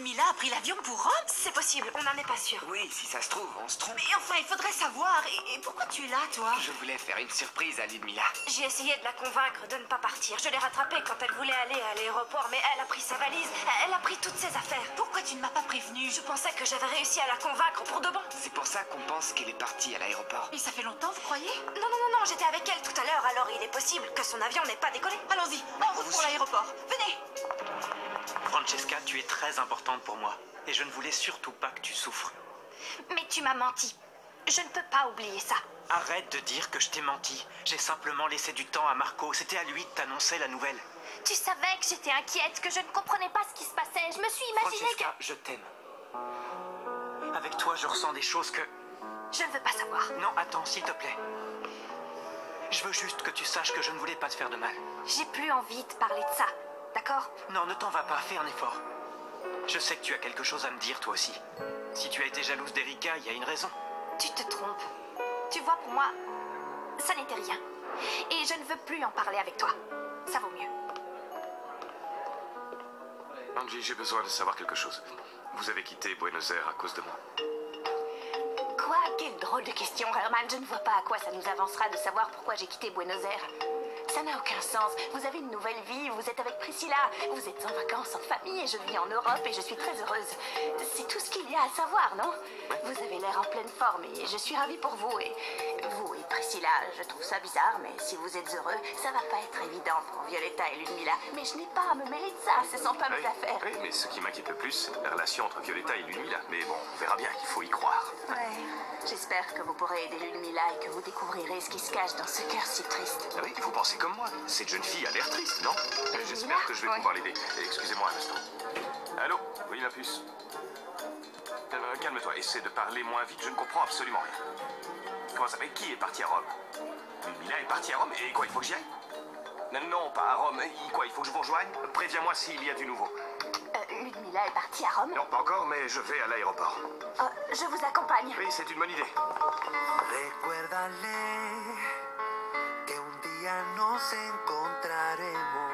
Ludmila a pris l'avion pour Rome? C'est possible, on n'en est pas sûr. Oui, si ça se trouve, on se trompe. Mais enfin, il faudrait savoir. Et pourquoi tu es là, toi? Je voulais faire une surprise à Ludmila. J'ai essayé de la convaincre de ne pas partir. Je l'ai rattrapée quand elle voulait aller à l'aéroport, mais elle a pris sa valise, elle a pris toutes ses affaires. Pourquoi tu ne m'as pas prévenu? Je pensais que j'avais réussi à la convaincre pour de bon. C'est pour ça qu'on pense qu'elle est partie à l'aéroport. Et ça fait longtemps, vous croyez? Non, j'étais avec elle tout à l'heure, alors il est possible que son avion n'ait pas décollé. Allons-y, en route pour l'aéroport. Venez! Francesca, tu es très importante pour moi. Et je ne voulais surtout pas que tu souffres. Mais tu m'as menti. Je ne peux pas oublier ça. Arrête de dire que je t'ai menti. J'ai simplement laissé du temps à Marco. C'était à lui de t'annoncer la nouvelle. Tu savais que j'étais inquiète, que je ne comprenais pas ce qui se passait. Je me suis imaginé Francesca, je t'aime. Avec toi, je ressens des choses que... Je ne veux pas savoir. Non, attends, s'il te plaît. Je veux juste que tu saches que je ne voulais pas te faire de mal. J'ai plus envie de parler de ça. D'accord? Non, ne t'en va pas, fais un effort. Je sais que tu as quelque chose à me dire, toi aussi. Si tu as été jalouse d'Erika, il y a une raison. Tu te trompes. Tu vois, pour moi, ça n'était rien. Et je ne veux plus en parler avec toi. Ça vaut mieux. Angie, j'ai besoin de savoir quelque chose. Vous avez quitté Buenos Aires à cause de moi. Quoi? Quelle drôle de question, Herman. Je ne vois pas à quoi ça nous avancera de savoir pourquoi j'ai quitté Buenos Aires. Ça n'a aucun sens. Vous avez une nouvelle vie, vous êtes avec Priscilla, vous êtes en vacances en famille et je vis en Europe et je suis très heureuse. C'est tout ce qu'il y a à savoir, non? Vous avez l'air en pleine forme et je suis ravie pour vous. Et vous et Priscilla, je trouve ça bizarre, mais si vous êtes heureux, ça va pas être évident pour Violetta et Ludmila. Mais je n'ai pas à me mêler de ça, ce sont pas mes affaires. Oui, mais ce qui m'inquiète le plus, c'est la relation entre Violetta et Ludmila. Mais bon, on verra bien, il faut y croire. Ouais. J'espère que vous pourrez aider Ludmila et que vous découvrirez ce qui se cache dans ce cœur si triste. Ah oui, vous pensez comme moi. Cette jeune fille a l'air triste, non? J'espère que je vais pouvoir l'aider. Excusez-moi un instant. Allô? Oui, la puce. Calme-toi, essaie de parler moins vite, je ne comprends absolument rien. Comment ça fait? Qui est parti à Rome? Ludmila est partie à Rome, et quoi, il faut que j'y aille? Non, pas à Rome. Quoi, il faut que je vous rejoigne? Préviens-moi s'il y a du nouveau. Ludmila est partie à Rome? Non, pas encore, mais je vais à l'aéroport. Je vous accompagne. Oui, c'est une bonne idée. Recuérdale que un día nos encontraremos.